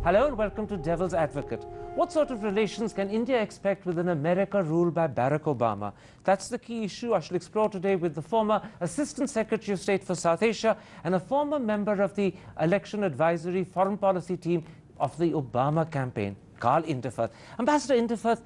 Hello and welcome to Devil's Advocate. What sort of relations can India expect with an America ruled by Barack Obama? That's the key issue I shall explore today with the former Assistant Secretary of State for South Asia and a former member of the Election Advisory Foreign Policy team of the Obama campaign, Karl Inderfurth. Ambassador Inderfurth,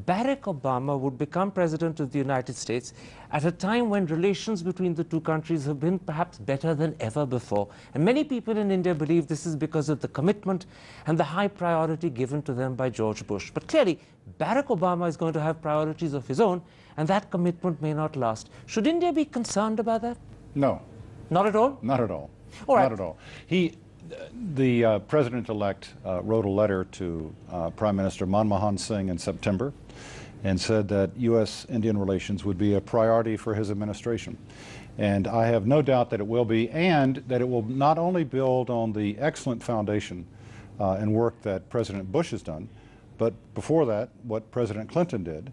Barack Obama would become President of the United States at a time when relations between the two countries have been perhaps better than ever before. And many people in India believe this is because of the commitment and the high priority given to them by George Bush. But clearly, Barack Obama is going to have priorities of his own, and that commitment may not last. Should India be concerned about that? No. Not at all? Not at all. All right. Not at all. The President-elect wrote a letter to Prime Minister Manmohan Singh in September and said that U.S.-Indian relations would be a priority for his administration. And I have no doubt that it will be, and that it will not only build on the excellent foundation and work that President Bush has done, but before that, what President Clinton did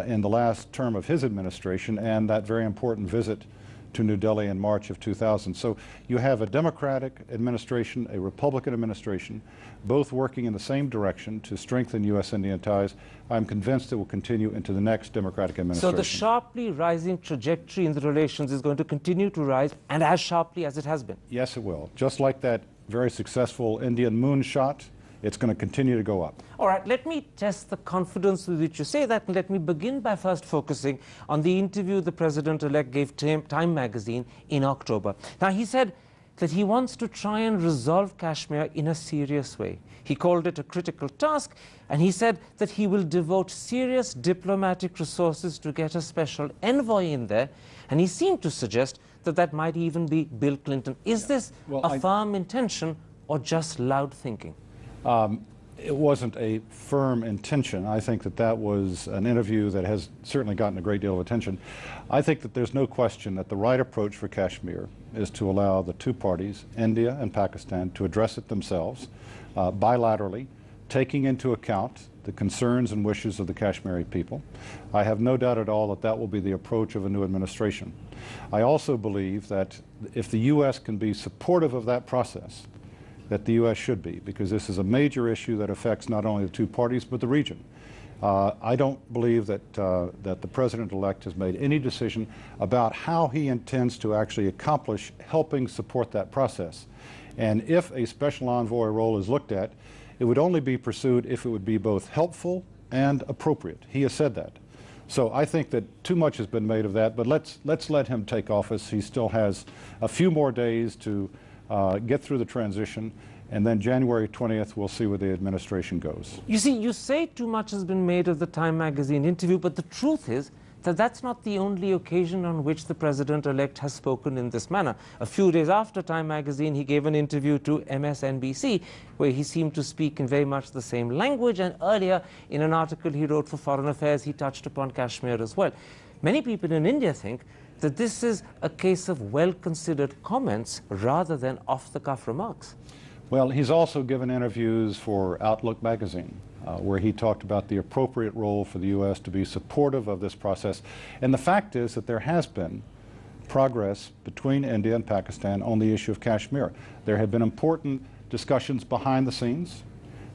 in the last term of his administration and that very important visit to New Delhi in March of 2000. So you have a Democratic administration, a Republican administration, both working in the same direction to strengthen U.S.-Indian ties. I'm convinced it will continue into the next Democratic administration. So the sharply rising trajectory in the relations is going to continue to rise, and as sharply as it has been? Yes, it will. Just like that very successful Indian moonshot, it's going to continue to go up. All right, let me test the confidence with which you say that, and let me begin by first focusing on the interview the President-elect gave Time magazine in October. Now, he said that he wants to try and resolve Kashmir in a serious way. He called it a critical task, and he said that he will devote serious diplomatic resources to get a special envoy in there, and he seemed to suggest that that might even be Bill Clinton. Is this a firm intention or just loud thinking? It wasn't a firm intention. I think that that was an interview that has certainly gotten a great deal of attention. I think that there's no question that the right approach for Kashmir is to allow the two parties, India and Pakistan, to address it themselves bilaterally, taking into account the concerns and wishes of the Kashmiri people. I have no doubt at all that that will be the approach of a new administration. I also believe that if the U.S. can be supportive of that process, that the U.S. should be, because this is a major issue that affects not only the two parties but the region. I don't believe that the President-elect has made any decision about how he intends to actually accomplish helping support that process. And if a special envoy role is looked at, it would only be pursued if it would be both helpful and appropriate. He has said that. So I think that too much has been made of that, but let's let him take office. He still has a few more days to get through the transition, and then January 20th, we'll see where the administration goes. You see, you say too much has been made of the Time magazine interview, but the truth is that that's not the only occasion on which the President-elect has spoken in this manner. A few days after Time magazine, he gave an interview to MSNBC, where he seemed to speak in very much the same language, and earlier, in an article he wrote for Foreign Affairs, he touched upon Kashmir as well. Many people in India think that this is a case of well-considered comments rather than off-the-cuff remarks. Well, he's also given interviews for Outlook magazine, where he talked about the appropriate role for the U.S. to be supportive of this process. And the fact is that there has been progress between India and Pakistan on the issue of Kashmir. There have been important discussions behind the scenes.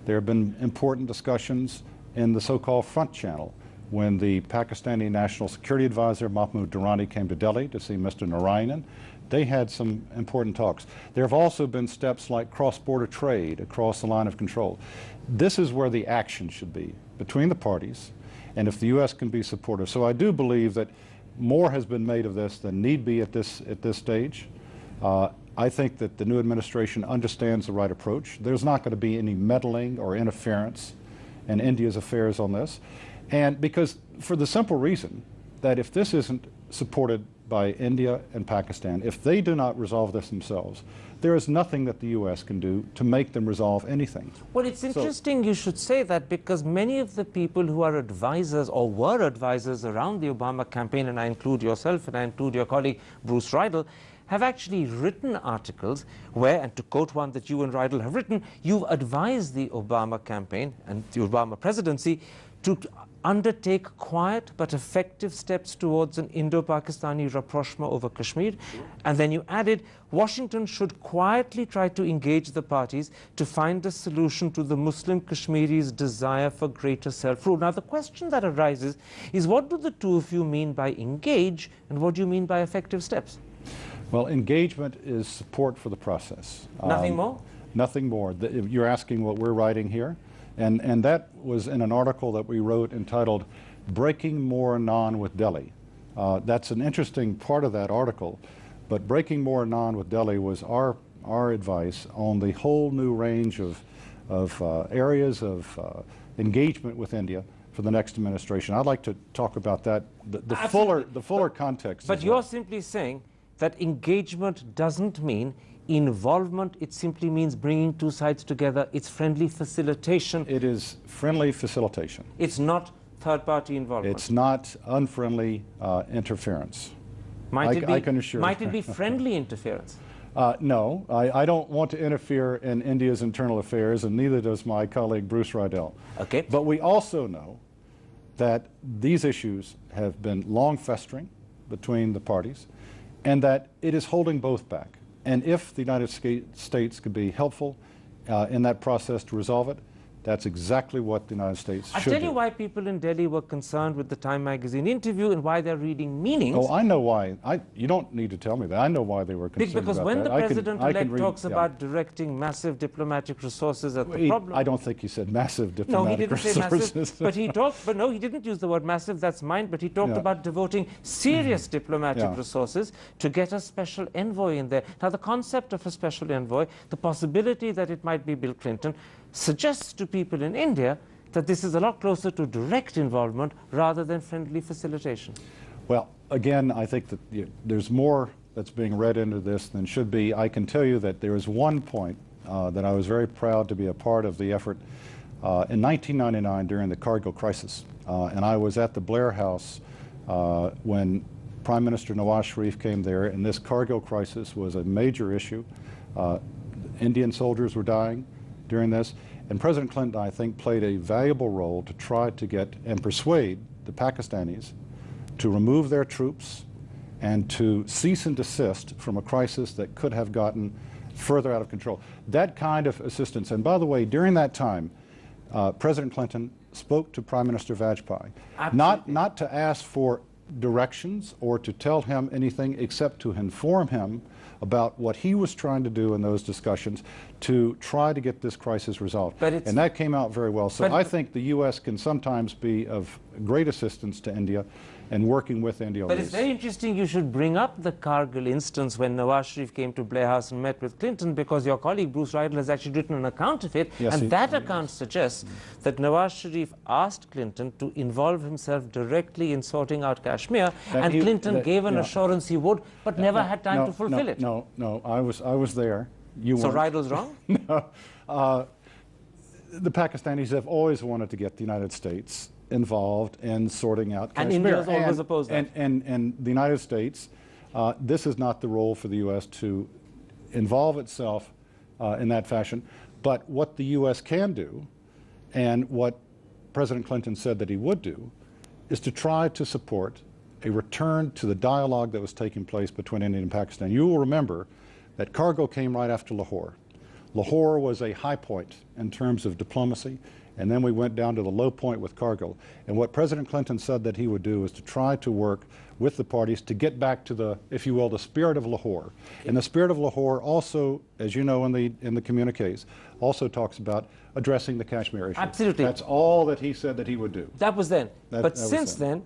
There have been important discussions in the so-called front channel, when the Pakistani National Security Advisor, Mahmoud Durrani, came to Delhi to see Mr. Narayanan. They had some important talks. There have also been steps like cross-border trade across the line of control. This is where the action should be, between the parties, and if the U.S. can be supportive. So I do believe that more has been made of this than need be at this stage. I think that the new administration understands the right approach. There's not going to be any meddling or interference in India's affairs on this. And because, for the simple reason that if this isn't supported by India and Pakistan, if they do not resolve this themselves, there is nothing that the U.S. can do to make them resolve anything. Well, it's interesting you should say that, because many of the people who are advisors or were advisors around the Obama campaign, and I include yourself and I include your colleague Bruce Riedel, have actually written articles where, and to quote one that you and Riedel have written, you've advised the Obama campaign and the Obama presidency to undertake quiet but effective steps towards an Indo-Pakistani rapprochement over Kashmir. And then you added, Washington should quietly try to engage the parties to find a solution to the Muslim Kashmiris' desire for greater self-rule. Now, the question that arises is, what do the two of you mean by engage, and what do you mean by effective steps? Well, engagement is support for the process. Nothing more? Nothing more. You're asking what we're writing here? And that was in an article that we wrote entitled Breaking More Anon with Delhi. That's an interesting part of that article, but Breaking More Anon with Delhi was our advice on the whole new range of areas of engagement with India for the next administration. I'd like to talk about that, the fuller context. But you're simply saying that engagement doesn't mean involvement, it simply means bringing two sides together. It's friendly facilitation. It is friendly facilitation. It's not third-party involvement. It's not unfriendly interference. I can assure you. Might it be friendly interference? No, I don't want to interfere in India's internal affairs, and neither does my colleague Bruce Riedel. Okay. But we also know that these issues have been long festering between the parties, and that it is holding both back. And if the United States could be helpful in that process to resolve it, that's exactly what the United States should do. I'll tell you why people in Delhi were concerned with the Time magazine interview and why they're reading meanings. Oh, I know why. You don't need to tell me that. I know why they were concerned because about when that. the president-elect talks about directing massive diplomatic resources at the problem... I don't think he said massive diplomatic resources. No, he didn't say massive, but he talked... But no, he didn't use the word massive, that's mine, but he talked about devoting serious diplomatic resources to get a special envoy in there. Now, the concept of a special envoy, the possibility that it might be Bill Clinton, suggests to people in India that this is a lot closer to direct involvement rather than friendly facilitation. Well, again, I think that there's more that's being read into this than should be. I can tell you that there is one point that I was very proud to be a part of the effort in 1999 during the Kargil crisis. And I was at the Blair House when Prime Minister Nawaz Sharif came there, and this Kargil crisis was a major issue. Indian soldiers were dying during this, and President Clinton, I think, played a valuable role to try to get and persuade the Pakistanis to remove their troops and to cease and desist from a crisis that could have gotten further out of control. That kind of assistance, and by the way, during that time, President Clinton spoke to Prime Minister Vajpayee, not to ask for directions or to tell him anything except to inform him about what he was trying to do in those discussions to try to get this crisis resolved. And that came out very well. So I think the U.S. can sometimes be of great assistance to India and working with India. But it's very interesting you should bring up the Kargil instance when Nawaz Sharif came to Blair House and met with Clinton, because your colleague Bruce Riedel has actually written an account of it, and that account suggests that Nawaz Sharif asked Clinton to involve himself directly in sorting out Kashmir, and Clinton gave an assurance he would, but never had time to fulfill it. No, I was there. You so Riedel's wrong? No. The Pakistanis have always wanted to get the United States involved in sorting out Kashmir. And India's always opposed that. And the United States, this is not the role for the U.S. to involve itself in that fashion. But what the U.S. can do, and what President Clinton said that he would do, is to try to support a return to the dialogue that was taking place between India and Pakistan. You will remember that Kargil came right after Lahore. Lahore was a high point in terms of diplomacy, and then we went down to the low point with Kargil. And what President Clinton said that he would do is to try to work with the parties to get back to the, if you will, the spirit of Lahore. And the spirit of Lahore also, as you know in the communiques, also talks about addressing the Kashmir issue. Absolutely. That's all that he said that he would do. That was then. But since then,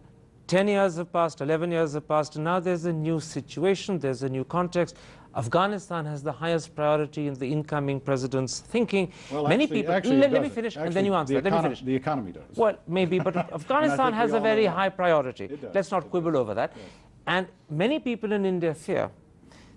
10 years have passed, 11 years have passed, and now there's a new situation, there's a new context. Afghanistan has the highest priority in the incoming president's thinking. Well, many people. Let me finish, and then you answer. Let me finish. The economy does. Well, maybe, but Afghanistan has a very high priority. Let's not quibble over that. Yes. And many people in India fear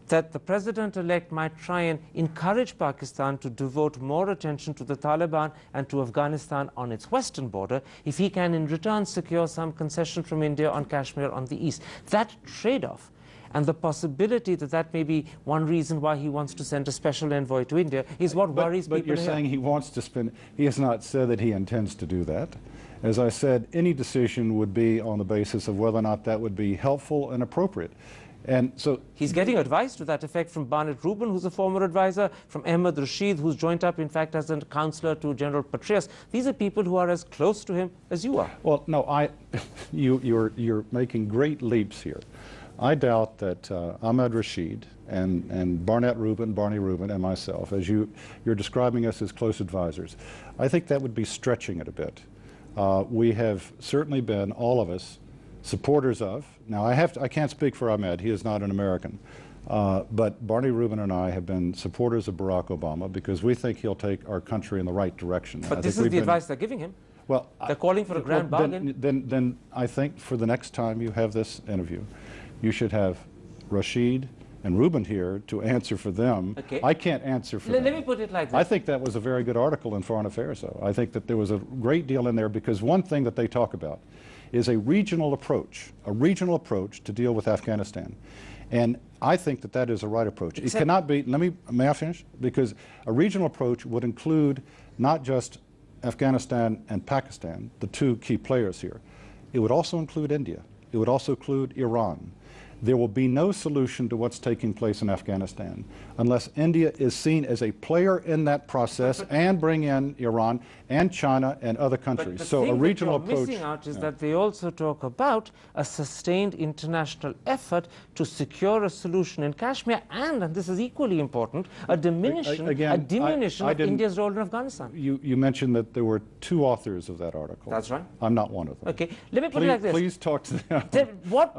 that the president-elect might try and encourage Pakistan to devote more attention to the Taliban and to Afghanistan on its western border if he can in return secure some concession from India on Kashmir on the east. That trade-off and the possibility that that may be one reason why he wants to send a special envoy to India is what worries people. But you're saying he wants to spend, he has not said that he intends to do that. As I said, any decision would be on the basis of whether or not that would be helpful and appropriate. And so he's getting advice to that effect from Barnett Rubin, who's a former advisor, from Ahmed Rashid, who's joined up, in fact, as a counselor to General Petraeus. These are people who are as close to him as you are. Well, no, you're making great leaps here. I doubt that Ahmed Rashid and Barnett Rubin, Barney Rubin, and myself, as you're describing us as close advisors, I think that would be stretching it a bit. We have certainly been, all of us, supporters of. Now, I can't speak for Ahmed. He is not an American. But Barney Rubin and I have been supporters of Barack Obama because we think he'll take our country in the right direction. But this is the advice they're giving him. Well, they're calling for a grand bargain. Then I think for the next time you have this interview, you should have Rashid and Rubin here to answer for them. Okay. I can't answer for them. Let me put it like that. I think that was a very good article in Foreign Affairs, though. I think that there was a great deal in there because one thing that they talk about is a regional approach to deal with Afghanistan. And I think that that is a right approach. It cannot be, may I finish? Because a regional approach would include not just Afghanistan and Pakistan, the two key players here. It would also include India. It would also include Iran. There will be no solution to what's taking place in Afghanistan unless India is seen as a player in that process and bring in Iran and China and other countries. But so a regional approach. approach. Missing out is that they also talk about a sustained international effort to secure a solution in Kashmir and this is equally important, a diminution of India's role in Afghanistan. You mentioned that there were two authors of that article. That's right. I'm not one of them. Okay, let me put it like this. Please talk to them. What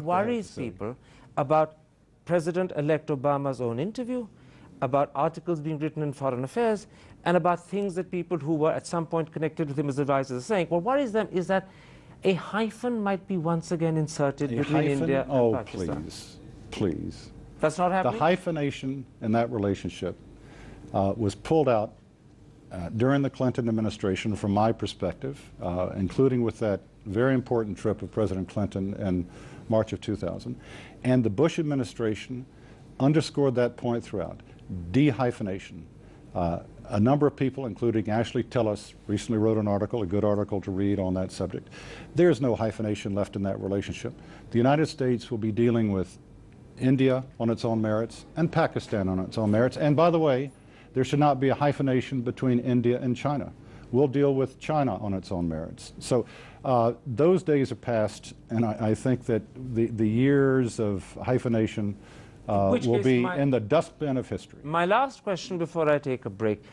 worries people about President-elect Obama's own interview, about articles being written in Foreign Affairs, and about things that people who were at some point connected with him as advisors are saying? What worries them is that a hyphen might be once again inserted between India and Pakistan. Please. That's not happening? The hyphenation in that relationship was pulled out during the Clinton administration from my perspective, including with that very important trip of President Clinton in March of 2000. And the Bush administration underscored that point throughout. De-hyphenation. A number of people, including Ashley Tillis, recently wrote an article, a good article to read on that subject. There's no hyphenation left in that relationship. The United States will be dealing with India on its own merits and Pakistan on its own merits. And by the way, there should not be a hyphenation between India and China. We'll deal with China on its own merits. So those days are past, and I think that the years of hyphenation will be in the dustbin of history. My last question before I take a break.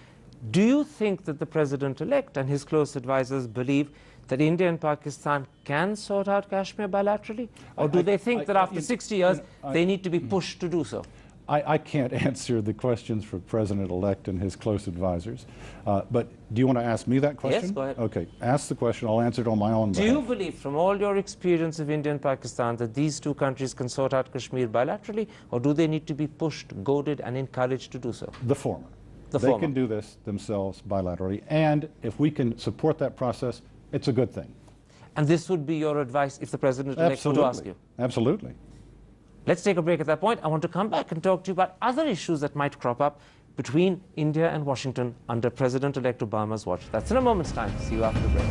Do you think that the President-elect and his close advisors believe that India and Pakistan can sort out Kashmir bilaterally? Or do they think that after 60 years, they need to be pushed to do so? I can't answer the questions for President-elect and his close advisors. But do you want to ask me that question? Yes, go ahead. Okay, ask the question. I'll answer it on my own behalf. Do you believe, from all your experience of India and Pakistan, that these two countries can sort out Kashmir bilaterally, or do they need to be pushed, goaded, and encouraged to do so? The former. They can do this themselves bilaterally, and if we can support that process, it's a good thing. And this would be your advice if the President-elect were to ask you? Absolutely. Let's take a break at that point. I want to come back and talk to you about other issues that might crop up between India and Washington under President-elect Obama's watch. That's in a moment's time. See you after the break.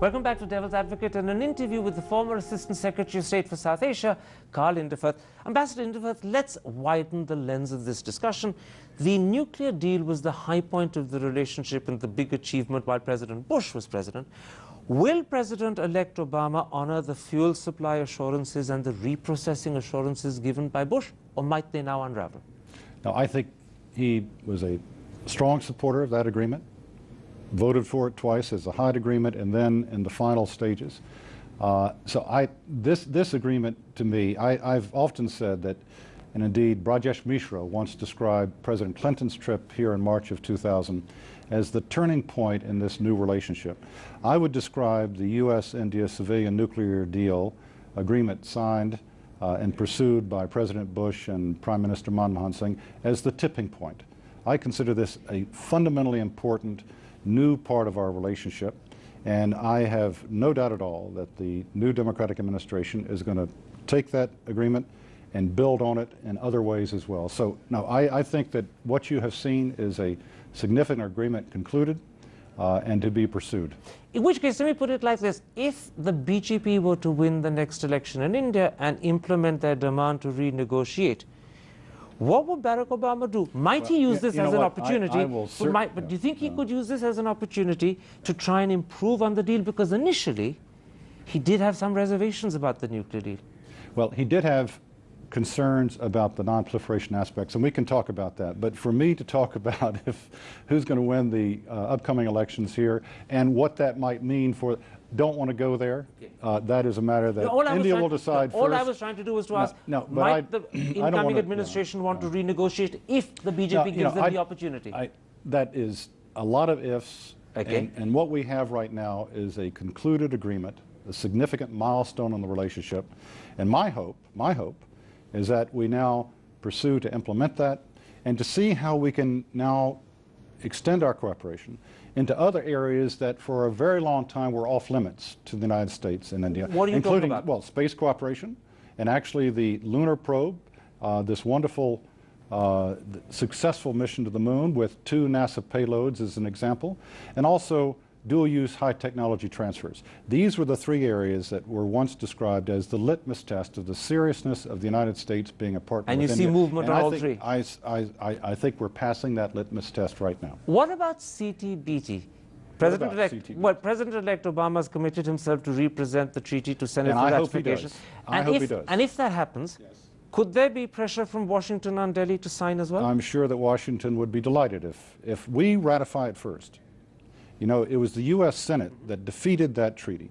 Welcome back to Devil's Advocate and an interview with the former Assistant Secretary of State for South Asia, Karl Inderfurth. Ambassador Inderfurth, let's widen the lens of this discussion. The nuclear deal was the high point of the relationship and the big achievement while President Bush was president. Will President-elect Obama honor the fuel supply assurances and the reprocessing assurances given by Bush, or might they now unravel? Now, I think he was a strong supporter of that agreement, voted for it twice as a Hyde agreement and then in the final stages. This agreement, to me, I've often said that, and indeed Brajesh Mishra once described President Clinton's trip here in March of 2000 as the turning point in this new relationship. I would describe the U.S.-India civilian nuclear deal agreement signed and pursued by President Bush and Prime Minister Manmohan Singh as the tipping point. I consider this a fundamentally important new part of our relationship, and I have no doubt at all that the new Democratic administration is going to take that agreement and build on it in other ways as well. So, no, I think that what you have seen is a significant agreement concluded and to be pursued. In which case, let me put it like this. If the BJP were to win the next election in India and implement their demand to renegotiate, what would Barack Obama do? Might he use this as an opportunity? But do you think he could use this as an opportunity to try and improve on the deal? Because initially, he did have some reservations about the nuclear deal. Well, he did have concerns about the non-proliferation aspects, and we can talk about that. But for me to talk about who's going to win the upcoming elections here and what that might mean for, don't want to go there. That is a matter that India will decide first. All I was trying to do was to ask, might the incoming administration want to renegotiate if the BJP gives them the opportunity? That is a lot of ifs, and what we have right now is a concluded agreement, a significant milestone in the relationship, and my hope is that we now pursue to implement that and to see how we can now extend our cooperation into other areas that for a very long time were off limits to the United States and India. What are you talking about? Well, space cooperation, and actually the lunar probe, this wonderful successful mission to the moon with 2 NASA payloads as an example, and also dual-use high-technology transfers. These were the 3 areas that were once described as the litmus test of the seriousness of the United States being a partner with India. And you see movement on all 3. I think we're passing that litmus test right now. What about CTBT? President-elect Obama has committed himself to represent the treaty to Senate for ratification. I hope he does. And if that happens, could there be pressure from Washington on Delhi to sign as well? I'm sure that Washington would be delighted if we ratify it first. You know, it was the U.S. Senate that defeated that treaty,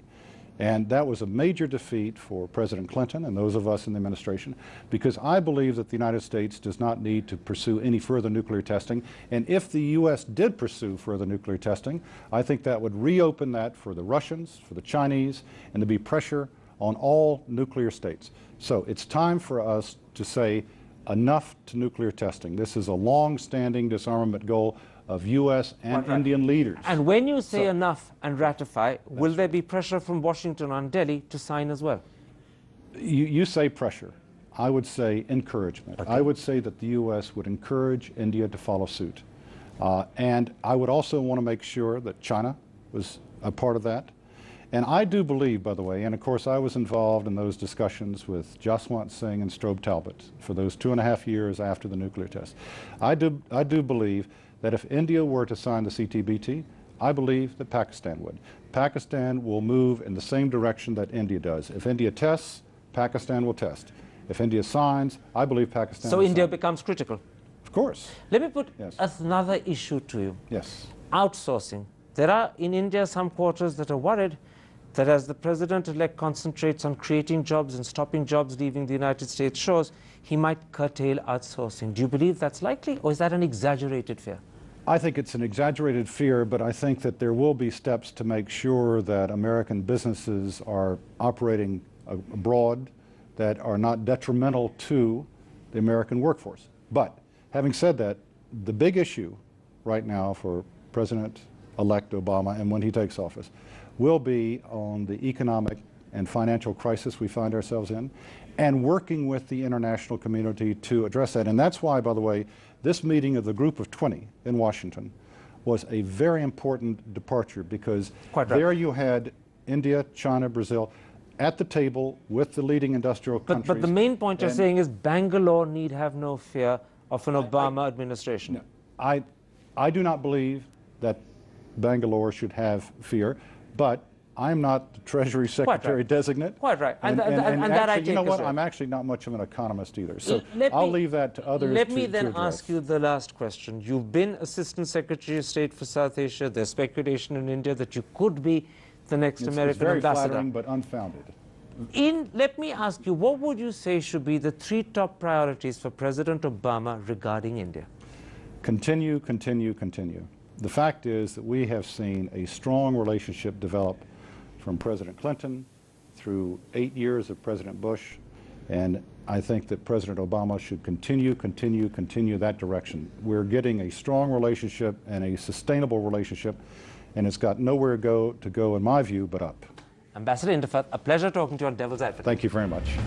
and that was a major defeat for President Clinton and those of us in the administration, because I believe that the United States does not need to pursue any further nuclear testing, and if the U.S. did pursue further nuclear testing, I think that would reopen that for the Russians, for the Chinese, and to be pressure on all nuclear states. So it's time for us to say enough to nuclear testing. This is a long-standing disarmament goal of U.S. and Indian leaders. And when you say enough and ratify, will there be pressure from Washington on Delhi to sign as well? You say pressure. I would say encouragement. I would say that the U.S. would encourage India to follow suit. And I would also want to make sure that China was a part of that. And I do believe, by the way, and of course I was involved in those discussions with Jaswant Singh and Strobe Talbot for those 2.5 years after the nuclear test. I do believe that if India were to sign the CTBT, I believe that Pakistan would. Pakistan will move in the same direction that India does. If India tests, Pakistan will test. If India signs, I believe Pakistan will sign. So India becomes critical? Of course. Let me put another issue to you. Yes. Outsourcing. There are in India some quarters that are worried that as the president-elect concentrates on creating jobs and stopping jobs leaving the United States shores, he might curtail outsourcing. Do you believe that's likely, or is that an exaggerated fear? I think it's an exaggerated fear, but I think that there will be steps to make sure that American businesses are operating abroad that are not detrimental to the American workforce. But having said that, the big issue right now for President-elect Obama and when he takes office will be on the economic and financial crisis we find ourselves in, and working with the international community to address that. And that's why, by the way, this meeting of the Group of 20 in Washington was a very important departure, because there you had India, China, Brazil at the table with the leading industrial countries. But the main point you're saying is Bangalore need have no fear of an Obama administration. No, I do not believe that Bangalore should have fear, but I'm not the Treasury Secretary designate. Quite right. And that I actually, take you know what? as I'm actually not much of an economist either. So I'll leave that to others. Let me then ask you the last question. You've been Assistant Secretary of State for South Asia. There's speculation in India that you could be the next American it's very ambassador. Flattering, but unfounded. Let me ask you, what would you say should be the 3 top priorities for President Obama regarding India? Continue, continue, continue. The fact is that we have seen a strong relationship develop from President Clinton through 8 years of President Bush, and I think that President Obama should continue that direction. We're getting a strong relationship and a sustainable relationship, and it's got nowhere to go in my view, but up. Ambassador Inderfurth, a pleasure talking to you on Devil's Advocate. Thank you very much.